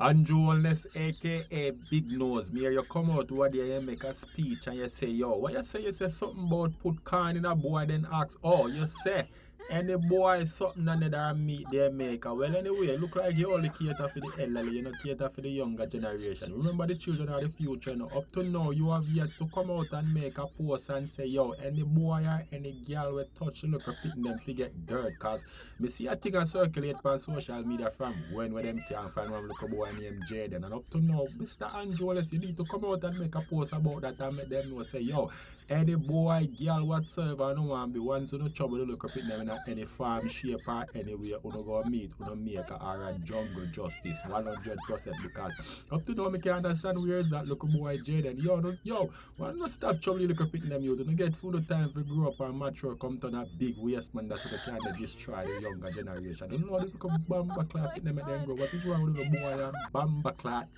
Andrew Holness, aka Big Nose, me hear you come out over there and make a speech and you say, yo, what you say? You say something about put corn in a boy, then ask, oh, you say, any boy something another meat they make. Well, anyway, look like you only cater for the elderly, you know, cater for the younger generation. Remember, the children are the future. Now. Up to now, you have yet to come out and make a post and say, yo, any boy or any girl will touch the look picking them to get dirt. Because me see a thing and circulate on social media from when them can't find one little boy named Jaden. And up to now, Mr. Andrew, you need to come out and make a post about that and make them know, say, yo, any boy, girl, whatsoever, no one be one so no trouble to look up in them in any farm, shape, or anywhere, you go meet, you make a jungle justice, 100%. Because up to now, I can understand where is that little boy Jaden. Yo, why not stop trouble to look up in them? You don't get full of time to grow up and mature, come to a big waste man that's what can destroy the younger generation. Don't know how to become bamba clot in them and then go, what is wrong with the boy and bamba clot,